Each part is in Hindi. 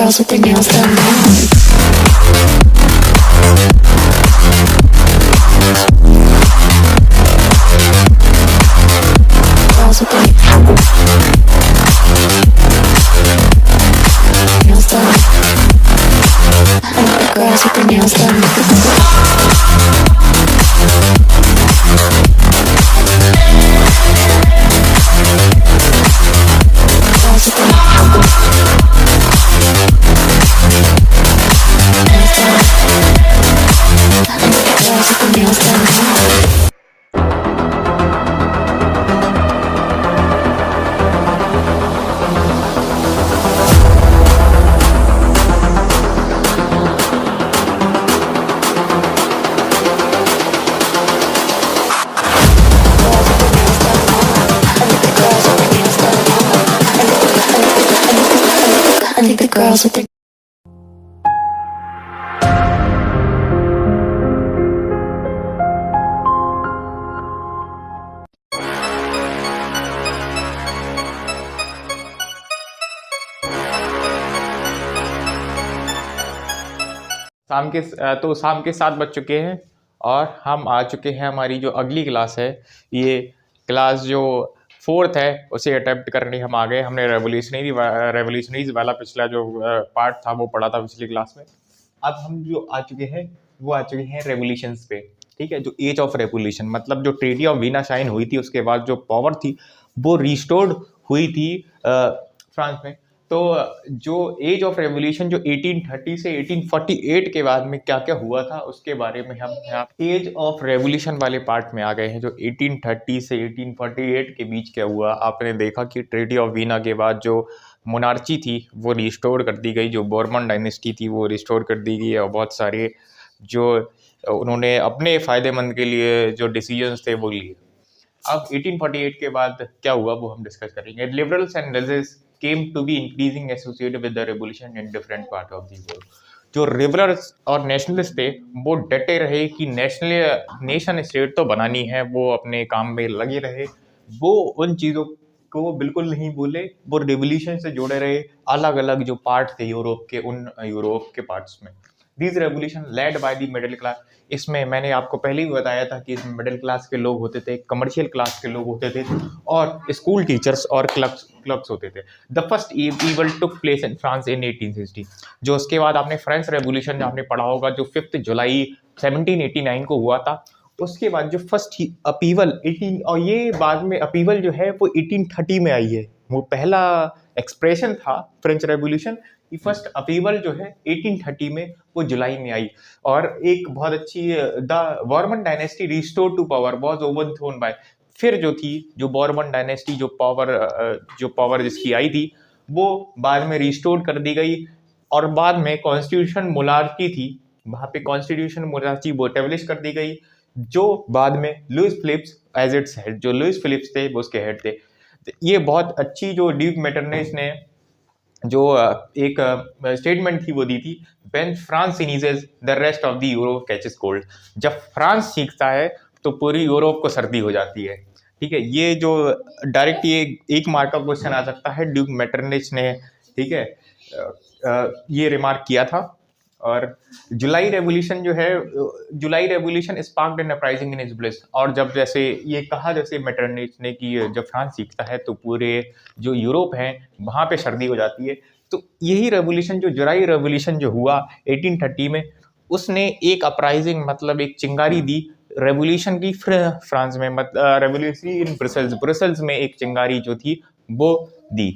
girls with their nails done now. Girls with their nails done. I like the girls with their nails done. Girls with their nails done. I think the girls with their शाम के 7 बज चुके हैं और हम आ चुके हैं। हमारी जो अगली क्लास है, ये क्लास जो 4th है, उसे अटेम्प्ट करने हम आ गए। हमने रेवोल्यूशनरीज वाला पिछला जो पार्ट था वो पढ़ा था पिछली क्लास में। अब हम जो आ चुके हैं वो आ चुके हैं रेवोल्यूशंस पे। ठीक है, जो एज ऑफ रेवोल्यूशन मतलब जो ट्रेटी ऑफ वीना साइन हुई थी, उसके बाद जो पावर थी वो रिस्टोर्ड हुई थी फ्रांस में। तो जो एज ऑफ रेवोल्यूशन जो 1830 से 1848 के बाद में क्या क्या हुआ था उसके बारे में हम यहाँ एज ऑफ रेवोल्यूशन वाले पार्ट में आ गए हैं। जो 1830 से 1848 के बीच क्या हुआ, आपने देखा कि ट्रेटी ऑफ वीना के बाद जो मोनार्ची थी वो रिस्टोर कर दी गई, जो बोर्बन डायनेस्टी थी वो रिस्टोर कर दी गई, और बहुत सारे जो उन्होंने अपने फ़ायदेमंद के लिए जो डिसीजंस थे वो लिए। अब 1848 के बाद क्या हुआ वो हम डिस्कस करेंगे। Liberals and nationalists came to be increasing associated with the revolution in different part of the world. जो लिबरल्स और नेशनलिस्ट थे वो डटे रहे कि नेशन स्टेट तो बनानी है, वो अपने काम में लगे रहे, वो उन चीज़ों को बिल्कुल नहीं बोले, वो रिवोल्यूशन से जुड़े रहे। अलग अलग जो पार्ट थे यूरोप के, उन यूरोप के पार्ट्स में this revolution led by the middle class. इसमें मैंने आपको पहले ही बताया था कि इसमें मिडिल क्लास के लोग होते थे, कमर्शियल क्लास के लोग होते थे, और स्कूल टीचर्स और क्लर्क्स होते थे। The first evil took place in France in 1860। जो उसके बाद आपने फ्रेंच रेवोल्यूशन जो आपने पढ़ा होगा, जो 5 जुलाई 1789 को हुआ था, उसके बाद जो फर्स्ट अपीवल 18, और ये बाद में अपीवल जो है वो 1830 में आई है। वो पहला एक्सप्रेशन था फ्रेंच रेवोल्यूशन की। फर्स्ट अपीवल जो है 1830 में वो जुलाई में आई, और एक बहुत अच्छी the Bourbon dynasty restored to power was overthrown by. फिर जो थी जो बोर्बन डायनेस्टी जो पावर जिसकी आई थी वो बाद में रिस्टोर कर दी गई, और बाद में कॉन्स्टिट्यूशन मोनार्की थी, वहाँ पे कॉन्स्टिट्यूशन मोनार्की वो एस्टेब्लिश कर दी गई, जो बाद में Louis Philippe as its head, जो लुइस फिलिप्स थे वो उसके हेड थे। ये बहुत अच्छी जो ड्यूक मेटरनिच ने जो एक स्टेटमेंट थी वो दी थी, when France sneezes the rest of the Europe catches cold. जब फ्रांस सीखता है तो पूरी यूरोप को सर्दी हो जाती है। ठीक है, ये जो डायरेक्ट ये एक मार्क का क्वेश्चन आ सकता है, ड्यूक मेटरनिच ने, ठीक है, ये रिमार्क किया था। और जुलाई रेवोल्यूशन जो है, July revolution sparked an uprising in his bliss. और जब जैसे ये कहा जैसे मेटरनिच ने कि जब फ्रांस सीखता है तो पूरे जो यूरोप है वहाँ पे सर्दी हो जाती है। तो यही रेवोल्यूशन जो जुलाई रेवोल्यूशन जो हुआ 1830 में, उसने एक अपराइजिंग मतलब एक चिंगारी दी रेवोल्यूशन की फ्रांस में, रेवोल्यूशन इन ब्रसेल्स में एक चिंगारी जो थी वो दी।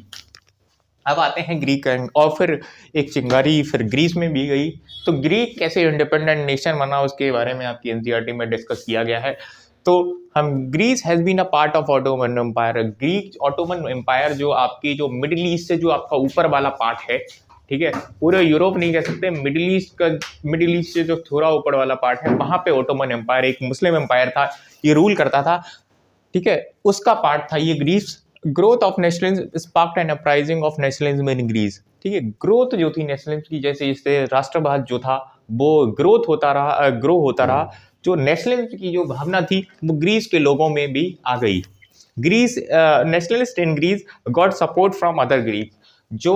अब आते हैं ग्रीक, और फिर एक चिंगारी फिर ग्रीस में भी गई। तो ग्रीक कैसे इंडिपेंडेंट नेशन बना उसके बारे में आपकी एनसीईआरटी में डिस्कस किया गया है। तो हम Greece has been a part of Ottoman empire. Greek Ottoman empire जो आपकी जो मिडिल ईस्ट से जो आपका ऊपर वाला पार्ट है, ठीक है, पूरे यूरोप नहीं कह सकते, मिडिल ईस्ट से जो थोड़ा ऊपर वाला पार्ट है वहाँ पे ऑटोमन एम्पायर एक मुस्लिम एम्पायर था, ये रूल करता था। ठीक है, उसका पार्ट था ये Greece. Growth of nationalism sparked an uprising of nationalism in Greece. ठीक है, ग्रोथ जो थी नेशनलिज्म की, जैसे जैसे राष्ट्रवाद जो था वो ग्रो होता रहा, जो नेशनलिज्म की जो भावना थी वो ग्रीस के लोगों में भी आ गई। Greece nationalist in Greece got support from other Greek. जो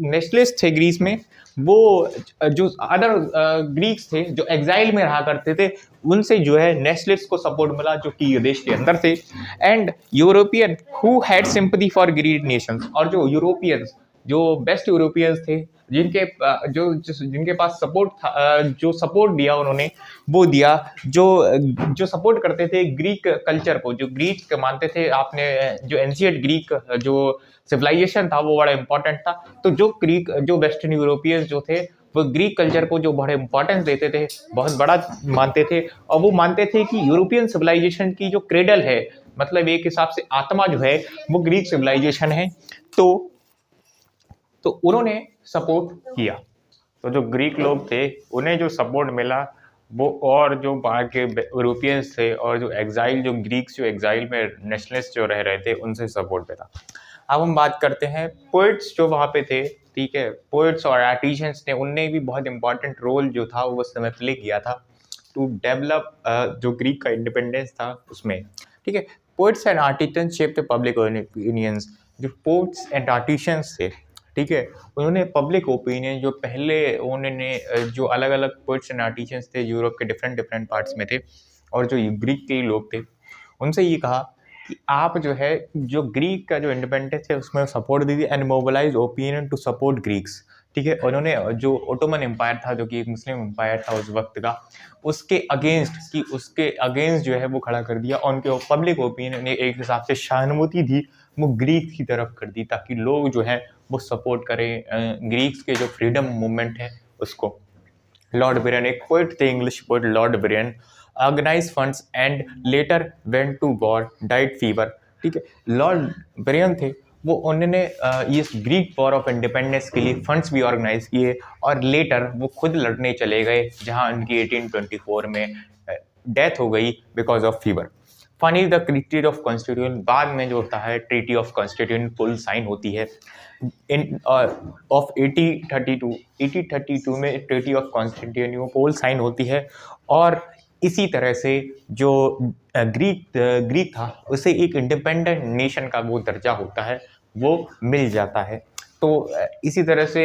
नेशनलिस्ट थे ग्रीस में, वो जो अदर ग्रीक्स थे जो एग्जाइल में रहा करते थे, उनसे जो है नेशनलिस्ट को सपोर्ट मिला जो कि देश के अंदर थे। And European who had sympathy for Greek nations, और जो यूरोपियंस, जो बेस्ट यूरोपियंस थे, जिनके पास सपोर्ट था, जो सपोर्ट दिया उन्होंने, वो दिया जो जो सपोर्ट करते थे ग्रीक कल्चर को, जो ग्रीक मानते थे, आपने जो एंशिएंट ग्रीक जो सिविलाइजेशन था वो बड़ा इंपॉर्टेंट था। तो जो वेस्टर्न यूरोपियंस जो थे वो ग्रीक कल्चर को जो बड़े इंपॉर्टेंस देते थे, बहुत बड़ा मानते थे, और वो मानते थे कि यूरोपियन सिविलाइजेशन की जो क्रेडल है, मतलब एक हिसाब से आत्मा जो है वो ग्रीक सिविलाइजेशन है। तो उन्होंने सपोर्ट किया। तो जो ग्रीक लोग थे उन्हें जो सपोर्ट मिला वो, और जो बाहर के यूरोपियंस थे और जो ग्रीक्स जो एग्जाइल में नेशनलिस्ट जो रह रहे थे उनसे सपोर्ट मिला। अब हम बात करते हैं पोइट्स जो वहाँ पे थे, ठीक है, पोइट्स और आर्टिशियंस ने, उनने भी बहुत इंपॉर्टेंट रोल जो था वो उस समय प्ले किया था टू डेवलप जो ग्रीक का इंडिपेंडेंस था उसमें, ठीक है। Poets and artisans shape the public opinions. जो पोइट्स एंड आर्टिशियंस थे, ठीक है, उन्होंने पब्लिक ओपिनियन, जो पहले उन्होंने जो अलग अलग पोइट्स एंड आर्टिशियंस थे यूरोप के डिफरेंट पार्ट्स में थे, और जो ग्रीक के लोग थे, उनसे ये कहा कि आप जो है जो ग्रीक का जो इंडिपेंडेंस है उसमें सपोर्ट दीजिए and mobilise opinion to support Greeks, ठीक है। उन्होंने जो ओटोमन एम्पायर था, जो कि एक मुस्लिम एम्पायर था उस वक्त का, उसके अगेंस्ट जो है वो खड़ा कर दिया, और उनके पब्लिक ओपिनियन ने एक हिसाब से सहानुभूति दी वो ग्रीक की तरफ कर दी, ताकि लोग जो है वो सपोर्ट करें ग्रीक्स के जो फ्रीडम मूवमेंट है उसको। लॉर्ड बिरन, एक पोइट थे, English poet Lord Byron, organise funds and later went to war, died fever, ठीक है। लॉर्ड बिरन थे, वो उन्होंने ये ग्रीक वॉर ऑफ इंडिपेंडेंस के लिए फंड्स भी ऑर्गेनाइज किए, और लेटर वो खुद लड़ने चले गए, जहां उनकी 1824 में डेथ हो गई because of fever. Finally the treaty of constitution, बाद में जो होता है ट्रीटी ऑफ कॉन्स्टिट्यूशन फुल साइन होती है इन ऑफ 1832 में ट्रीटी ऑफ कॉन्स्टिट्यूशन पोल साइन होती है, और इसी तरह से जो ग्रीक था उसे एक इंडिपेंडेंट नेशन का वो दर्जा होता है वो मिल जाता है। तो इसी तरह से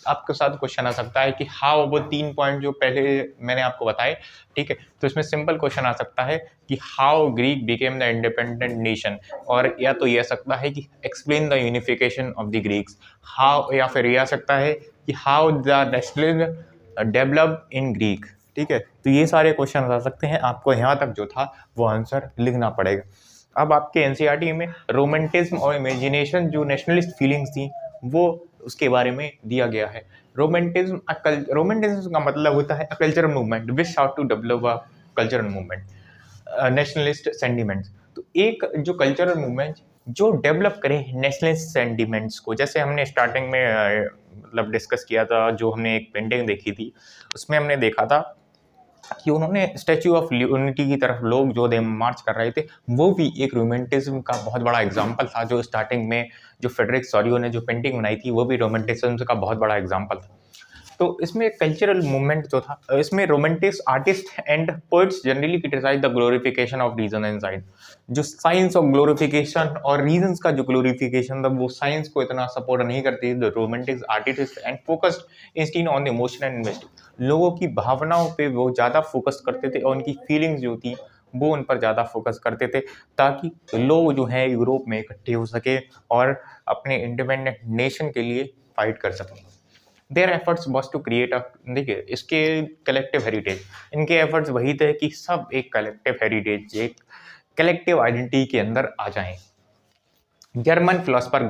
आपके साथ क्वेश्चन आ सकता है कि हाउ, वो 3 पॉइंट जो पहले मैंने आपको बताए, ठीक है, तो इसमें सिंपल क्वेश्चन आ सकता है कि how Greek became the independent nation, और या तो ये आ सकता है कि explain the unification of the Greeks, how, या फिर ये आ सकता है कि how the nationalism develop in Greek, ठीक है। तो ये सारे क्वेश्चन आ सकते हैं, आपको यहाँ तक जो था वो आंसर लिखना पड़ेगा। अब आपके एनसीईआरटी में रोमांटिज्म और इमेजिनेशन जो नेशनलिस्ट फीलिंग्स थी वो उसके बारे में दिया गया है। रोमांटिज्म का मतलब होता है cultural movement which how to develop a cultural movement, nationalist sentiments. तो एक जो कल्चरल मूवमेंट जो डेवलप करे नेशनलिस्ट सेंटिमेंट्स को, जैसे हमने स्टार्टिंग में मतलब डिस्कस किया था, जो हमने एक पेंटिंग देखी थी उसमें हमने देखा था कि उन्होंने स्टैच्यू ऑफ यूनिटी की तरफ लोग जो दे मार्च कर रहे थे, वो भी एक रोमांटिज्म का बहुत बड़ा एग्जाम्पल था। जो स्टार्टिंग में जो फ्रेडरिक सोरियो ने जो पेंटिंग बनाई थी वो भी रोमांटिज्म का बहुत बड़ा एग्जाम्पल था। तो इसमें कल्चरल मूवमेंट जो था, इसमें romantic artist and poets generally criticise the glorification of reason and science. जो साइंस ऑफ ग्लोरिफिकेशन और रीजन्स का जो ग्लोरिफिकेशन था वो साइंस को इतना सपोर्ट नहीं करती थी। The romantic artist and focused instead on the emotion and investing, लोगों की भावनाओं पे वो ज़्यादा फोकस करते थे और उनकी फीलिंग्स जो थी वो उन पर ज़्यादा फोकस करते थे, ताकि लोग जो है यूरोप में इकट्ठे हो सके और अपने इंडिपेंडेंट नेशन के लिए फाइट कर सकें। Their efforts was to create a, देखिए इसके कलेक्टिव हेरिटेज, इनके एफर्ट्स वही थे कि सब एक कलेक्टिव हेरिटेज, एक कलेक्टिव आइडेंटिटी के अंदर आ जाएं। German philosopher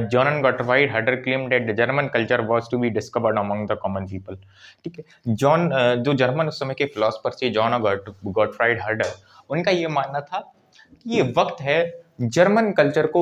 John Gottfried Herder claimed that the German culture was to be discovered among the common people, ठीक है। जो जर्मन उस समय के फिलोसफर थे जॉन गॉटफ्राइड हर्डर, उनका ये मानना था कि ये वक्त है जर्मन कल्चर को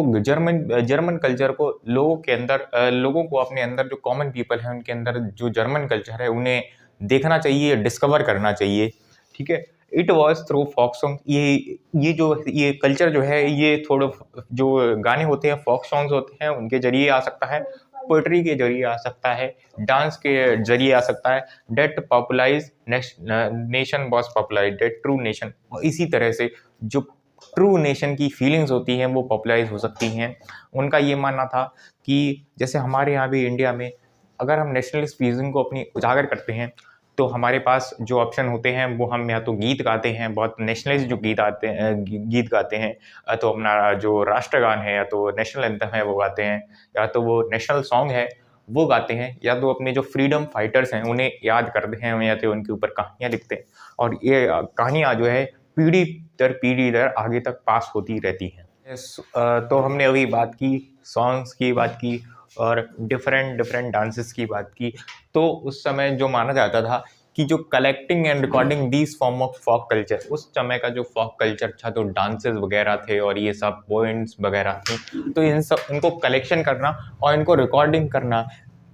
लोगों के अंदर, लोगों को अपने अंदर जो कॉमन पीपल है उनके अंदर जो जर्मन कल्चर है उन्हें देखना चाहिए, डिस्कवर करना चाहिए, ठीक है। It was through folk song, ये कल्चर जो है ये थोड़ा जो गाने होते हैं फोक सॉन्ग्स होते हैं उनके जरिए आ सकता है, पोइट्री के जरिए आ सकता है, डांस के जरिए आ सकता है। That popularise nation was popularise that true nation, इसी तरह से जो ट्रू नेशन की फीलिंग्स होती हैं वो पॉपुलराइज हो सकती हैं। उनका ये मानना था कि जैसे हमारे यहाँ भी इंडिया में अगर हम नेशनलिस्ट फीलिंग को अपनी उजागर करते हैं तो हमारे पास जो ऑप्शन होते हैं वो हम या तो गीत गाते हैं, बहुत नेशनलिस्ट जो गीत गाते हैं, तो अपना जो राष्ट्रगान है या तो नेशनल एंथम है वो गाते हैं, या तो वो नेशनल सॉन्ग है वो गाते हैं, या तो अपने जो फ्रीडम फाइटर्स हैं उन्हें याद करते हैं या तो उनके ऊपर कहानियाँ लिखते हैं। और ये कहानियाँ जो है पीढ़ी दर पीढ़ी दर आगे तक पास होती रहती हैं। तो हमने अभी बात की सॉन्ग्स की, बात की और डिफरेंट डांसेस की बात की। तो उस समय जो माना जाता था कि जो collecting and recording these form of folk culture, उस समय का जो फोक कल्चर था तो डांसेस वगैरह थे और ये सब पोएम्स वगैरह थे, तो इनको कलेक्शन करना और इनको रिकॉर्डिंग करना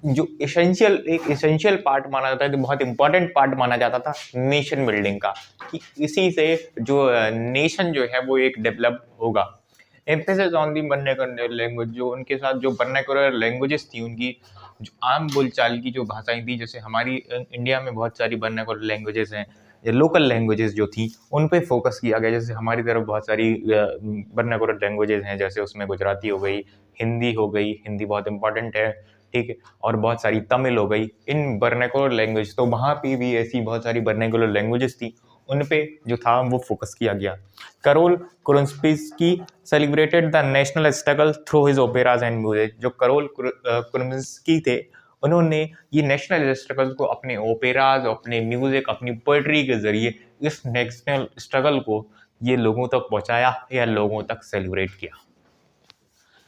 जो एक एसेंशियल पार्ट माना जाता है, बहुत इंपॉर्टेंट पार्ट माना जाता था नेशन बिल्डिंग का, कि इसी से जो नेशन जो है वो एक डेवलप होगा। Emphasis on the vernacular language, जो उनके साथ जो वर्नाक्युलर लैंग्वेजेस थी, उनकी जो आम बोलचाल की जो भाषाएं थी, जैसे हमारी इंडिया में बहुत सारी वर्नाक्युलर लैंग्वेजेस हैं या लोकल लैंग्वेजेस जो थी उन पे फोकस किया गया। जैसे हमारी तरफ बहुत सारी वर्नाक्युलर लैंग्वेजेस हैं, जैसे उसमें गुजराती हो गई, हिंदी हो गई, हिंदी बहुत इंपॉर्टेंट है, ठीक है, और बहुत सारी तमिल हो गई, इन वर्नाक्युलर लैंग्वेज। तो वहाँ पे भी ऐसी बहुत सारी वर्नाक्युलर लैंग्वेजेस थी, उन पे जो था वो फोकस किया गया। Karol Kurpinski celebrated the national struggle through his operas and music. जो करोल कुरुम्स्की थे, उन्होंने ये नेशनल स्ट्रगल को अपने ओपेराज, अपने म्यूजिक, अपनी पोएट्री के जरिए इस नेशनल स्ट्रगल को ये लोगों तक पहुंचाया या लोगों तक सेलिब्रेट किया।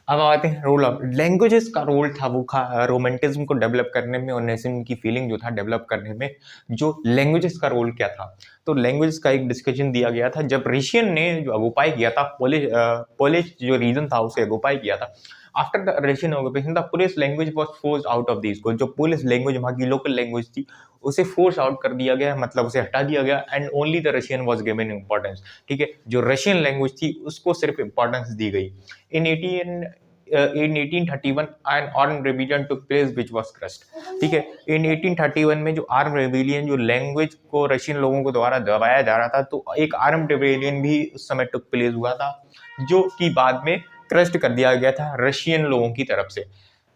अब आते हैं रोल ऑफ लैंग्वेजेस का रोल था वो रोमांटिज्म को डेवलप करने में और नेशन की फीलिंग जो था डेवलप करने में, जो लैंग्वेजेस का रोल क्या था। तो लैंग्वेजेस का एक डिस्कशन दिया गया था जब रशियन ने जो ऑक्युपाई किया था पोलिश जो रीजन था उसे ऑक्युपाई किया था। After the Russian occupation the Polish language was forced out of this. जो पोलिश लैंग्वेज वहाँ की लोकल लैंग्वेज थी उसे फोर्स आउट कर दिया गया, मतलब उसे हटा दिया गया, and only the Russian was given importance. ठीक है, जो रशियन लैंग्वेज थी उसको सिर्फ इंपॉर्टेंस दी गई। in 1831 an armed rebellion took place which was crushed। ठीक है, इन 1831 में जो आर्म रेबिलियन, जो लैंग्वेज को रशियन लोगों को द्वारा दबाया जा रहा था, तो एक आर्म रेबिलियन भी उस समय टुक प्लेस हुआ था, जो कि बाद में क्रस्ट कर दिया गया था रशियन लोगों की तरफ से,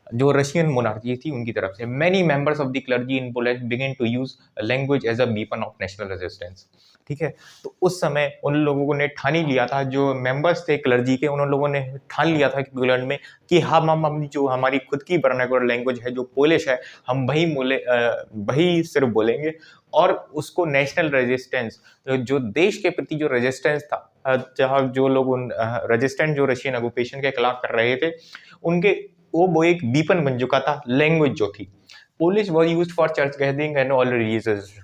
जो रशियन मोनार्की थी उनकी तरफ से। Many members of the clergy in Poland begin to use language as a weapon of national resistance. ठीक है, तो उस समय उन लोगों ने ठान ही लिया था, जो मेंबर्स थे क्लर्जी के, उन लोगों ने ठान लिया था कि पोलैंड में कि हम जो हमारी खुद की वर्नाक्युलर लैंग्वेज है जो पोलिश है, हम वही सिर्फ बोलेंगे, और उसको नेशनल रेजिस्टेंस, जो देश के प्रति जो रेजिस्टेंस था, जहाँ जो लोग रेजिस्टेंट जो रशियन ऑक्युपेशन के खिलाफ कर रहे थे, उनके वो एक वीपन बन चुका था लैंग्वेज जो थी। Polish was used for church gathering and all religious.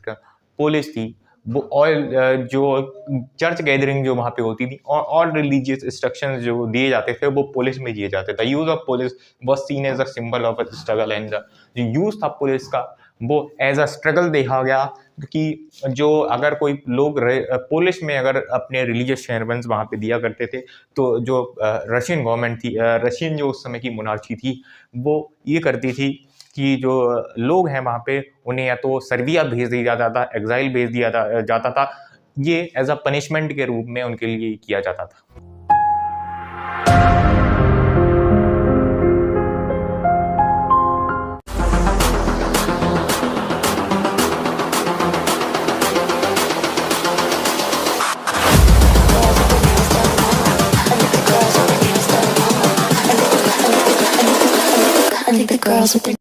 Polish थी वो ऑल जो चर्च गैदरिंग जो वहाँ पे होती थी और ऑल रिलीजियस इंस्ट्रक्शंस जो दिए जाते थे वो पोलिश में दिए जाते थे। Use of Polish was seen as a symbol of struggle, and जो यूज था पोलिश का वो एज अ स्ट्रगल देखा गया, क्योंकि जो अगर कोई लोग पोलिश में अगर अपने रिलीजियस शेयरबंस वहाँ पे दिया करते थे, तो जो रशियन गवर्नमेंट थी, रशियन जो उस समय की मोनार्ची थी, वो ये करती थी कि जो लोग हैं वहाँ पे उन्हें या तो सर्बिया भेज दिया जाता था, एग्जाइल भेज दिया जाता था, ये एज अ पनिशमेंट के रूप में उनके लिए किया जाता था। I think the girls with their